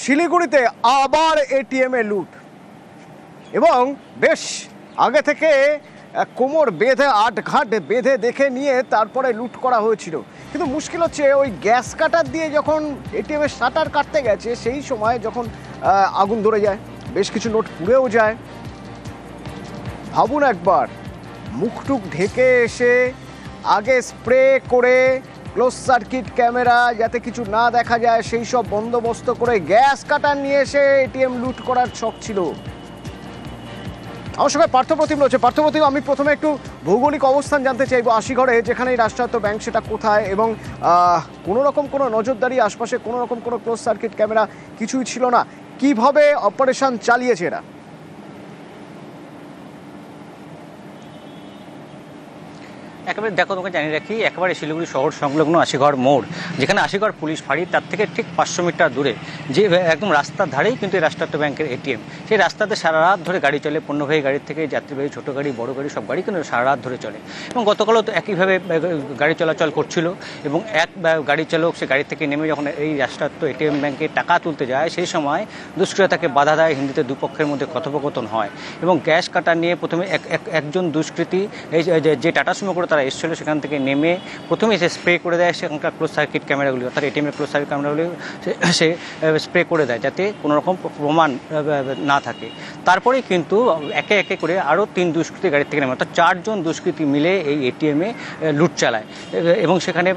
শিলিগুড়িতে আবার এটিএমে লুট এবং বেশ আগে থেকে কোমর বেঁধে আটঘাট বেঁধে দেখে নিয়ে তারপরে লুট করা হয়েছিল। কিন্তু মুশকিল হচ্ছে ওই গ্যাস কাটার দিয়ে যখন এটিএমের শাটার কাটতে গেছে সেই সময় যখন আগুন ধরে যায়, বেশ কিছু নোট পুড়েও যায়। ভাবুন একবার, মুখটুক ঢেকে এসে আগে স্প্রে করে ক্লোজ সার্কিট ক্যামেরা যাতে কিছু না দেখা যায় সেই সব বন্দোবস্ত করে গ্যাস কাটার নিয়ে এসে এটিএম লুট করার ছক ছিল। আমার সঙ্গে পার্থপ্রতিম রয়েছে। পার্থপ্রতিম, আমি প্রথমে একটু ভৌগোলিক অবস্থান জানতে চাইবো। আশিগড়ে যেখানে রাষ্ট্রায়ত্ত ব্যাংক সেটা কোথায় এবং কোনো রকম কোনো নজরদারি আশপাশে কোনো রকম কোনো ক্লোজ সার্কিট ক্যামেরা কিছুই ছিল না, কিভাবে অপারেশন চালিয়েছে এরা? একেবারে দেখো, তোমাকে জানিয়ে রাখি, একেবারে শিলিগুড়ি শহর সংলগ্ন আশিগড় মোড়, যেখানে আশিগড় পুলিশ ফাঁড়ি, তার থেকে ঠিক 500 মিটার দূরে যে একদম রাস্তার ধারেই কিন্তু এই রাষ্ট্রায়ত্ত ব্যাংকের এটিএম। সেই রাস্তাতে সারা রাত ধরে গাড়ি চলে, পণ্যবাহী গাড়ির থেকে যাত্রীবাহী ছোটো গাড়ি, বড় গাড়ি, সব গাড়ি কিন্তু সারা রাত ধরে চলে। এবং গতকালও তো একইভাবে গাড়ি চলাচল করছিল এবং এক গাড়ি চালক সে গাড়ি থেকে নেমে যখন এই রাষ্ট্রায়ত্ত এটিএম ব্যাংকে টাকা তুলতে যায় সেই সময় দুষ্কৃতীরা তাকে বাধা দেয়। হিন্দিতে দুপক্ষের মধ্যে কথোপকথন হয় এবং গ্যাস কাটা নিয়ে প্রথমে একজন দুষ্কৃতী এই যে টাটা সুমো করে তারা এসেছিলো সেখান থেকে নেমে প্রথমে সে স্প্রে করে দেয় সেখানকার ক্লোজ সার্কিট ক্যামেরাগুলি, অর্থাৎ এটিএমের ক্লোজ সার্কিট ক্যামেরাগুলি সে স্প্রে করে দেয় যাতে কোনো রকম প্রমাণ না থাকে। তারপরে কিন্তু একে একে করে আরও 3 দুষ্কৃতী গাড়ির থেকে নেমে, অর্থাৎ 4 জন দুষ্কৃতী মিলে এই এটিএমে লুট চালায়। এবং সেখানে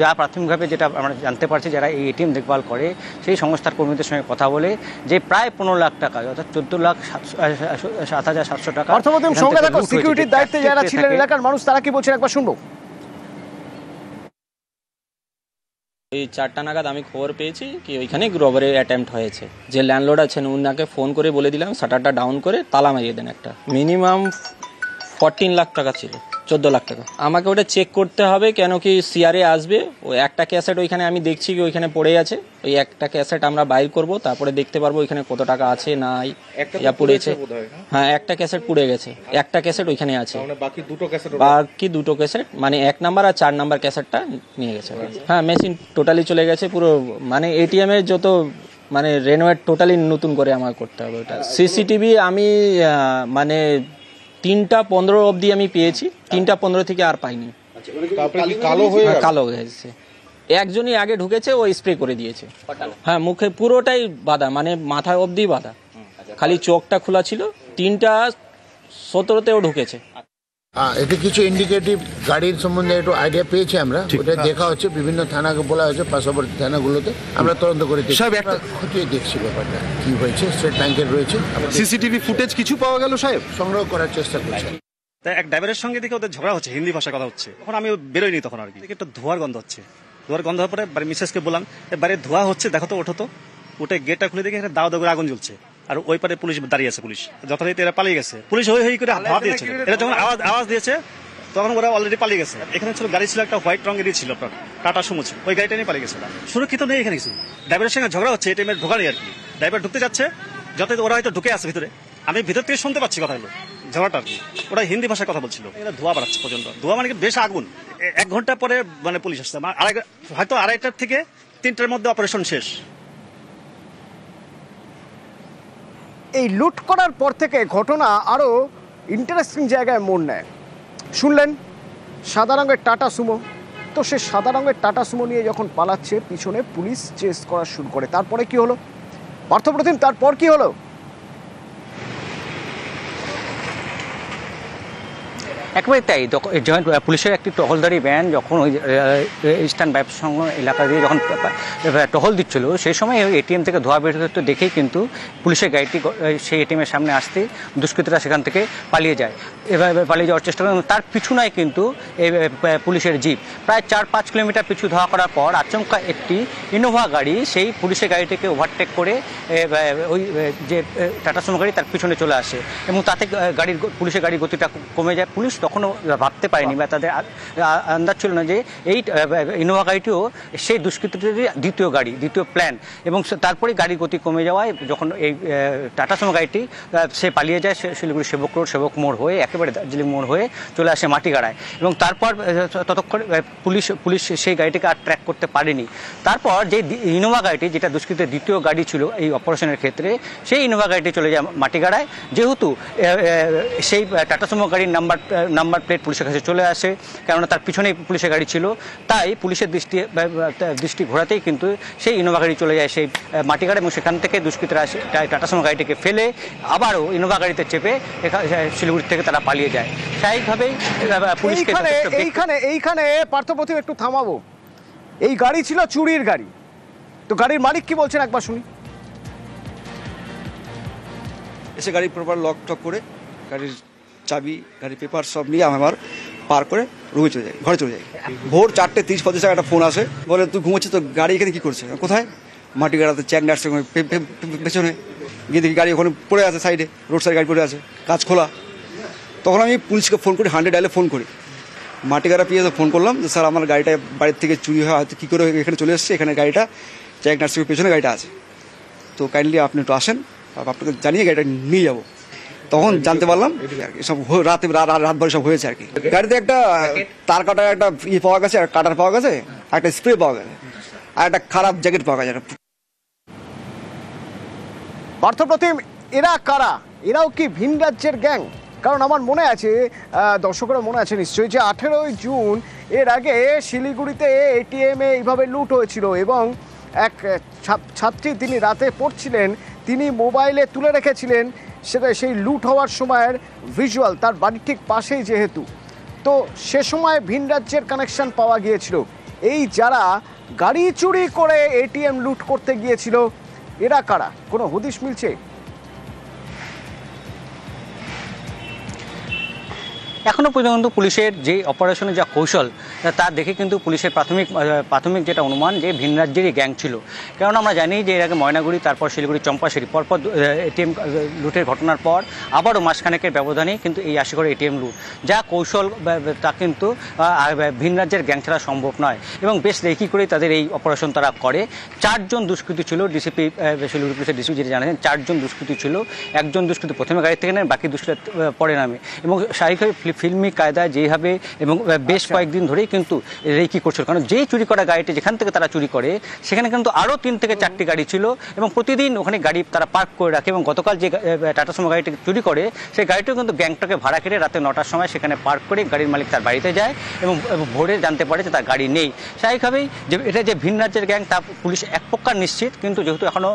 যা প্রাথমিকভাবে যেটা আমরা জানতে পারছি, যারা এই এটিএম দেখভাল করে সেই সংস্থার কর্মীদের সঙ্গে কথা বলে যে প্রায় 15 লাখ টাকা, অর্থাৎ 14,07,700 টাকা। সিকিউরিটির দায়িত্বে যারা ছিলেন এলাকার মানুষ, তারা কি বলছেন একবার শুনবো। এই 4টা নাগাদ আমি খবর পেয়েছি কি ওইখানে রবারি অ্যাটেম্প্ট হয়েছে। যে ল্যান্ডলর্ড আছেন উনাকে ফোন করে বলে দিলাম শাটারটা ডাউন করে তালা মারিয়ে দেন একটা। মিনিমাম 14 লাখ টাকা ছিল, 14 লাখ টাকা। আমাকে ওটা চেক করতে হবে, কেন কি সিআরএ আসবে। ওই একটা ক্যাসেট ওইখানে আমি দেখছি কি ওইখানে পড়ে আছে, ওই একটা ক্যাসেট আমরা বাইর করব, তারপরে দেখতে পারবো ওইখানে কত টাকা আছে নাই ইয়া পড়েছে। হ্যাঁ, একটা ক্যাসেট পুড়ে গেছে, একটা ক্যাসেট ওইখানে আছে, বাকি দুটো ক্যাসেট মানে 1 নাম্বার আর 4 নাম্বার ক্যাসেটটা নিয়ে গেছে। হ্যাঁ, মেশিন টোটালি চলে গেছে পুরো, মানে এটিএম এর যত মানে রেনোভেট টোটালি নতুন করে আমার করতে হবে ওটা। সিসিটিভি আমি মানে 3টা 15 অবধি আমি পেয়েছি, 3টা 15 থেকে আর পাইনি। কালো হয়ে গেছে। একজনই আগে ঢুকেছে, ও স্প্রে করে দিয়েছে। হ্যাঁ, মুখে পুরোটাই বাঁধা, মানে মাথা অবধি বাঁধা, খালি চোখটা খোলা ছিল। 3টা 17-তেও ঢুকেছে। এতে কিছু ইন্ডিকেটিভ গাড়ির সম্বন্ধে একটু আইডিয়া পেয়েছি আমরা, ওটা দেখা হচ্ছে। বিভিন্ন থানাকে বলা হয়েছে, পার্শ্ববর্তী থানাগুলোতে আমরা তদন্ত করে খতিয়ে দেখছি ব্যাপারটা কি হয়েছে। স্টেট ব্যাংকের রয়েছে সিসিটিভি ফুটেজ কিছু পাওয়া গেল সাহেব, সংগ্রহ করার চেষ্টা করছি। তাই এক ড্রাইভারের সঙ্গে দেখে ওদের ঝগড়া হচ্ছে, হিন্দি ভাষায় কথা হচ্ছে। তখন আমি বেরোয়নি, তখন আর কি একটা ধোঁয়ার গন্ধ হচ্ছে। ধোঁয়ার গন্ধ হওয়ার পরে বাড়ির মিসেসকে বললাম, বাইরে ধোঁয়া হচ্ছে, দেখো তো, ওঠো তো। উঠে গেটটা খুলে দেখে দাও দাও করে আগুন জ্বলছে। আর ওই পারে পুলিশ দাঁড়িয়ে আছে। পুলিশ যথারীতি এরা পালিয়ে গেছে। পুলিশ হই করে হাত দিয়েছে। এরা যখন আওয়াজ দিয়েছে তখন ওরা অলরেডি পালিয়ে গেছে। এখানে ছিল গাড়ি, ছিল একটা হোয়াইট রঙের ছিল, আপনার টাটা সুমো ছিল, ওই গাড়িটা নিয়ে পালিয়ে গেছে। সুরক্ষিত নেই এখানে কিছু। ড্রাইভারের সঙ্গে ঝগড়া হচ্ছে, এটিএমের ঢোকা নেই আর কি। ড্রাইভার ঢুকতে যাচ্ছে, যত ওরা হয়তো ঢুকে আছে ভিতরে, আমি ভিতর থেকে শুনতে পাচ্ছি কথা হলো ঝগড়াটা আর কি। ওরা হিন্দি ভাষায় কথা বলছিল। এরা ধোঁয়া বাড়াচ্ছে পর্যন্ত, ধোঁয়া মানে বেশ আগুন। 1 ঘন্টা পরে মানে পুলিশ আসছে, হয়তো 2:30 থেকে 3টার মধ্যে অপারেশন শেষ। এই লুট করার পর থেকে ঘটনা আরও ইন্টারেস্টিং জায়গায় মোড় নেয়। শুনলেন সাদা রঙের টাটা সুমো, তো সে সাদা রঙের টাটা সুমো নিয়ে যখন পালাচ্ছে পিছনে পুলিশ চেস করা শুরু করে। তারপরে কি হলো পার্থপ্রতিম, তারপর কি হলো? একেবারে তাই। পুলিশের একটি টহলদারি ভ্যান যখন ওই ইস্টার্ন ব্যবসা সংলগ্ন এলাকা দিয়ে যখন টহল দিচ্ছিল সেই সময় এটিএম থেকে ধোঁয়া বের হতে দেখেই কিন্তু পুলিশের গাড়িটি সেই এটিএমের সামনে আসতে দুষ্কৃতীরা সেখান থেকে পালিয়ে যায়। এভাবে পালিয়ে যাওয়ার চেষ্টা করে। তার পিছুনায় কিন্তু এই পুলিশের জিপ প্রায় 4-5 কিলোমিটার পিছু ধাওয়া করার পর আচমকা একটি ইনোভা গাড়ি সেই পুলিশের গাড়িটিকে ওভারটেক করে ওই যে টাটা সুমো গাড়ি তার পিছনে চলে আসে এবং তাতে পুলিশের গাড়ির গতিটা কমে যায়। পুলিশ তখনও ভাবতে পারেনি বা তাদের আন্দাজ ছিল না যে এই ইনোভা গাড়িটিও সেই দুষ্কৃতীদের দ্বিতীয় প্ল্যান। এবং তারপরে গাড়ির গতি কমে যাওয়ায় যখন এই টাটা সুমো গাড়িটি সে পালিয়ে যায় শিলিগুড়ি সেবক মোড় হয়ে একেবারে দার্জিলিং মোড় হয়ে চলে আসে মাটিগাড়ায়। এবং তারপর ততক্ষণ পুলিশ সেই গাড়িটিকে আর ট্র্যাক করতে পারেনি। তারপর যে ইনোভা গাড়িটি, যেটা দুষ্কৃতের দ্বিতীয় গাড়ি ছিল এই অপারেশনের ক্ষেত্রে, সেই ইনোভা গাড়িটি চলে যায় মাটিগাড়ায়। যেহেতু সেই টাটা সুমো গাড়ির নাম্বার প্লেট পুলিশের কাছে চলে আসে, কেননা তার পিছনেই পুলিশের গাড়ি ছিল, তাই পুলিশের দৃষ্টি ঘোরাতেই কিন্তু সেই ইনোভা গাড়ি চলে যায় সেই মাটিগাড়া এবং সেখান থেকে দুষ্কৃতীরা টাটা সুমো গাড়িটিকে ফেলে আবারও ইনোভা গাড়িতে চেপে শিলিগুড়ি থেকে তারা পালিয়ে যায়। স্বাভাবিকভাবেই পুলিশকে এইখানে পার্থপ্রতিম একটু থামাবো। এই গাড়ি ছিল চুরির গাড়ি, তো গাড়ির মালিক কি বলছেন একবার শুনি। এসে গাড়ি প্রপার লক টক করে গাড়ির চাবি, গাড়ির পেপার সব নিয়ে আমার পার করে রুমে চলে যাই, ঘরে চলে যাই। ভোর 4:30-35 একটা ফোন আসে, বলে তুই ঘুমোচ্ছিস, তো গাড়ি এখানে কী করছে? কোথায়? মাটিগাড়াতে চ্যাক নার্সিং পেছনে গিয়ে দেখি গাড়ি ওখানে পড়ে আছে, সাইডে রোড সাইড গাড়ি পড়ে আছে, কাজ খোলা। তখন আমি পুলিশকে ফোন করি, 100 ডায়ালে ফোন করি। মাটিগাড়া পিএসে ফোন করলাম যে স্যার আমার গাড়িটা বাড়ির থেকে চুরি হয়, হয়তো কী করে এখানে চলে এসছে, এখানে গাড়িটা চ্যাক নার্সিংয়ের পেছনে গাড়িটা আছে, তো কাইন্ডলি আপনি একটু আসেন, আপনাকে জানিয়ে গাড়িটা নিয়ে যাবো। তখন জানতে পারলাম সব রাতভরে সব হয়েছে আর কি। গাড়িতে একটা তার কাটার একটা পাওয়া গেছে, আর কাটার পাওয়া গেছে, একটা স্প্রে পাওয়া গেছে, আর একটা খারাপ জ্যাকেট পাওয়া গেছে। পার্থপ্রতিম, এরা কারা? এরাও কি ভিন রাজ্যের গ্যাং? কারণ আমার মনে আছে, দর্শকরা মনে আছে নিশ্চয়ই, যে 18ই জুন এর আগে শিলিগুড়িতে এটিএমে এইভাবে লুট হয়েছিল এবং এক ছাত্রী, তিনি রাতে পড়ছিলেন, তিনি মোবাইলে তুলে রেখেছিলেন সেই লুট হওয়ার সময়ের ভিজুয়াল, তার বাড়ির ঠিক পাশেই যেহেতু, তো সে সময় ভিন রাজ্যের কানেকশন পাওয়া গিয়েছিল। এই যারা গাড়ি চুরি করে এটিএম লুট করতে গিয়েছিল, এরা কারা? কোনো হদিশ মিলছে? এখনও পর্যন্ত পুলিশের যে অপারেশনের যা কৌশল, তা দেখে কিন্তু পুলিশের প্রাথমিক যেটা অনুমান যে ভিন রাজ্যেরই গ্যাং ছিল। কারণ আমরা জানি যে এর আগে ময়নাগুড়ি, তারপর শিলিগুড়ি, চম্পাশাড়ি পরপর এটিএম লুটের ঘটনার পর আবারও মাসখানেকের ব্যবধানেই কিন্তু এই আশিগড়ে এটিএম লুট, যা কৌশল তা কিন্তু ভিন রাজ্যের গ্যাং ছাড়া সম্ভব নয়। এবং বেশ রেকি করেই তাদের এই অপারেশন তারা করে। 4 জন দুষ্কৃতী ছিল, ডিসিপি শিলিগুড়ি পুলিশের ডিসিপি যেটা জানাচ্ছেন, 4 জন দুষ্কৃতী ছিল। একজন দুষ্কৃতী প্রথমে গাড়ি থেকে নেন, বাকি দুষ্কৃতী পরে নামে। এবং স্বাভাবিকভাবে ফিল্মি কায়দায় যেভাবে এবং বেশ কয়েকদিন ধরেই কিন্তু রেকি করছিল, কারণ যেই চুরি করা গাড়িটি যেখান থেকে তারা চুরি করে, সেখানে কিন্তু আরও 3 থেকে 4টি গাড়ি ছিল এবং প্রতিদিন ওখানে গাড়ি তারা পার্ক করে রাখে। এবং গতকাল যে টাটা সুমো গাড়িটি চুরি করে, সেই গাড়িটিও কিন্তু গ্যাংটকে ভাড়া কেটে রাতে 9টার সময় সেখানে পার্ক করে গাড়ির মালিক তার বাড়িতে যায় এবং ভোরে জানতে পারে যে তার গাড়ি নেই। স্বাভাবিকভাবেই যে এটা যে ভিন রাজ্যের গ্যাং তা পুলিশ এক প্রকার নিশ্চিত, কিন্তু যেহেতু এখনো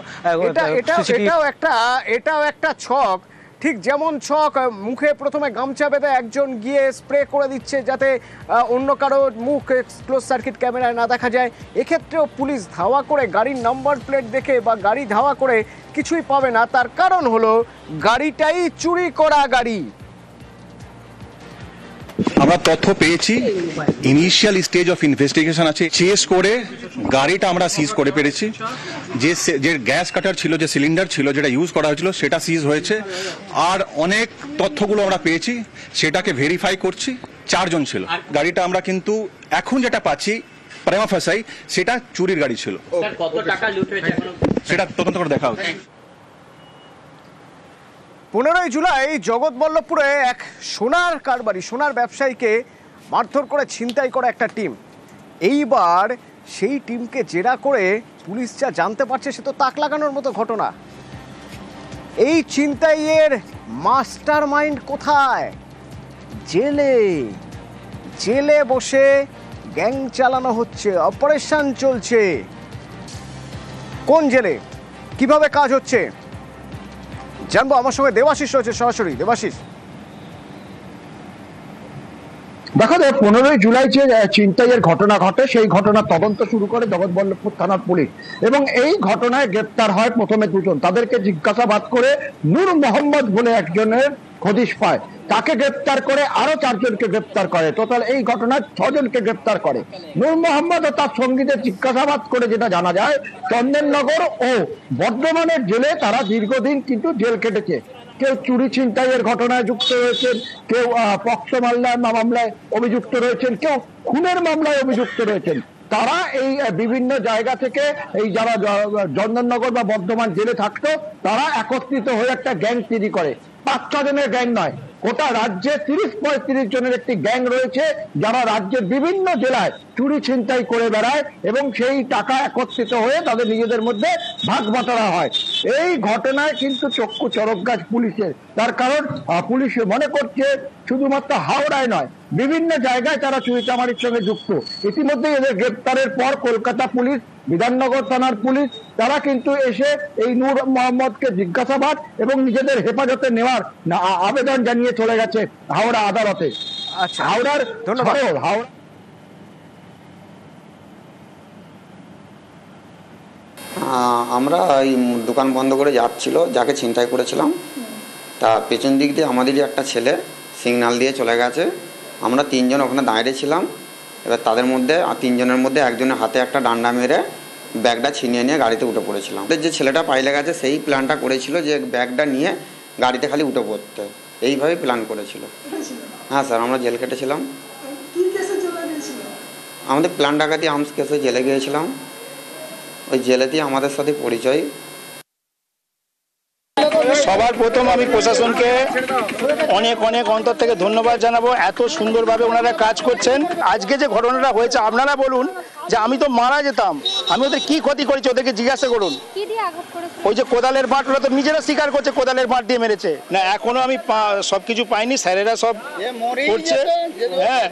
এটাও একটা ছক। ঠিক যেমন ছক, মুখে প্রথমে গামছা বেঁধে একজন গিয়ে স্প্রে করে দিচ্ছে যাতে অন্য কারো মুখ ক্লোজ সার্কিট ক্যামেরায় না দেখা যায়, এক্ষেত্রেও পুলিশ ধাওয়া করে গাড়ির নাম্বার প্লেট দেখে বা গাড়ি ধাওয়া করে কিছুই পাবে না। তার কারণ হলো গাড়িটাই চুরি করা গাড়ি। আমরা তথ্য পেয়েছি, ইনিশিয়াল স্টেজ অফ ইনভেস্টিগেশন আছে, চেস করে গাড়িটা আমরা সিজ করে পেরেছি। যে গ্যাস কাটার ছিল, যে সিলিন্ডার ছিল যেটা ইউজ করা হয়েছিল, সেটা সিজ হয়েছে। আর অনেক তথ্যগুলো আমরা পেয়েছি, সেটাকে ভেরিফাই করছি। 4 জন ছিল গাড়িটা। আমরা কিন্তু এখন যেটা পাচ্ছি প্রাইমা ফাসাই, সেটা চুরির গাড়ি ছিল। সেটা তদন্ত করে দেখা হচ্ছে। 15ই জুলাই জগৎবল্লভপুরে এক সোনার ব্যবসায়ীকে মারধর করে ছিনতাই করা একটা টিম। এইবার সেই টিমকে জেরা করে পুলিশ যা জানতে পারছে, সে তো তাক লাগানোর মতো ঘটনা। এই ছিনতাইয়ের মাস্টার মাইন্ড কোথায়? জেলে বসে গ্যাং চালানো হচ্ছে, অপারেশন চলছে। কোন জেলে, কিভাবে কাজ হচ্ছে জানবো। আমার সঙ্গে দেবাশিস রয়েছে সরাসরি। দেবাশিস, দেখো, 15ই জুলাই যে ছিনতাইয়ের ঘটনা ঘটে, সেই ঘটনার তদন্ত শুরু করে জগৎবল্লভপুর থানার পুলিশ এবং এই ঘটনায় গ্রেপ্তার হয় প্রথমে 2 জন। তাদেরকে জিজ্ঞাসাবাদ করে নূর মোহাম্মদ বলে একজনের হদিশ পায়, তাকে গ্রেপ্তার করে আরো 4 জনকে গ্রেপ্তার করে। টোটাল এই ঘটনায় 6 জনকে গ্রেপ্তার করে। নূর মোহাম্মদ ও তার সঙ্গীদের জিজ্ঞাসাবাদ করে যেটা জানা যায়, চন্দননগর ও বর্ধমানের জেলে তারা দীর্ঘদিন কিন্তু জেল কেটেছে। কেউ চুরি ছিনতাইয়ের ঘটনায় যুক্ত রয়েছেন, কেউ পক্সো মামলায় অভিযুক্ত রয়েছেন, কেউ খুনের মামলায় অভিযুক্ত রয়েছেন। তারা এই বিভিন্ন জায়গা থেকে এই যারা চন্দননগর বা বর্ধমান জেলে থাকতো তারা একত্রিত হয়ে একটা গ্যাং তৈরি করে। 5-6 জনের গ্যাং নয়, গোটা রাজ্যে 30-35 জনের একটি গ্যাং রয়েছে যারা রাজ্যের বিভিন্ন জেলায় চুরি ছিনতাই করে বেড়ায় এবং সেই টাকা একত্রিত হয়ে তাদের নিজেদের মধ্যে ভাগ বাটোয়ারা হয়। এই ঘটনায় কিন্তু চক্ষু চরক গাছ পুলিশের, তার কারণ পুলিশ মনে করছে শুধুমাত্র হাওড়ায় নয়, বিভিন্ন জায়গায় তারা চুরি চামারির সঙ্গে যুক্ত। ইতিমধ্যে এদের গ্রেপ্তারের পর কলকাতা পুলিশ, বিধাননগর থানার পুলিশ তারা কিন্তু এসে এই নূর মোহাম্মদকে জিজ্ঞাসাবাদ এবং নিজেদের হেফাজতে নেওয়ার আবেদন জানিয়ে চলে গেছে হাওড়া আদালতে। আচ্ছা, হাওড়ার ধন্যবাদ। হাওড়া আমরা এই দোকান বন্ধ করে যাচ্ছিল, যাকে ছিনতাই করেছিলাম তা পেছন দিক দিয়ে আমাদেরই একটা ছেলে সিগন্যাল দিয়ে চলে গেছে। আমরা 3 জন ওখানে দাঁড়িয়ে ছিলাম। এবার তাদের মধ্যে 3 জনের মধ্যে একজনের হাতে একটা ডান্ডা মেরে ব্যাগটা ছিনিয়ে নিয়ে গাড়িতে উঠে পড়েছিলাম। যে ছেলেটা পাইলে গেছে সেই প্ল্যানটা করেছিল যে ব্যাগটা নিয়ে গাড়িতে খালি উঠে পড়তে, এইভাবে প্ল্যান করেছিল। হ্যাঁ স্যার, আমরা জেল কেটেছিলাম। আমাদের প্ল্যান ডাকাতি আর্মস কেসে জেলে গিয়েছিলাম। ওই জেলেতেই আমাদের সাথে পরিচয়। সবার প্রথম আমি প্রশাসনকে অনেক অনেক অন্তর থেকে ধন্যবাদ জানাবো, এত সুন্দরভাবে ওনারা কাজ করছেন। আজকে যে ঘটনাটা হয়েছে আপনারা বলুন যে আমি তো মারা যেতাম, আমি ওদের কি ক্ষতি করেছি ওদেরকে জিজ্ঞাসা করুন। ওই যে কোদালের বাট, ওরা তো নিজেরা স্বীকার করছে কোদালের বাট দিয়ে মেরেছে। না এখনো আমি সবকিছু পাইনি, স্যারেরা সব করছে। হ্যাঁ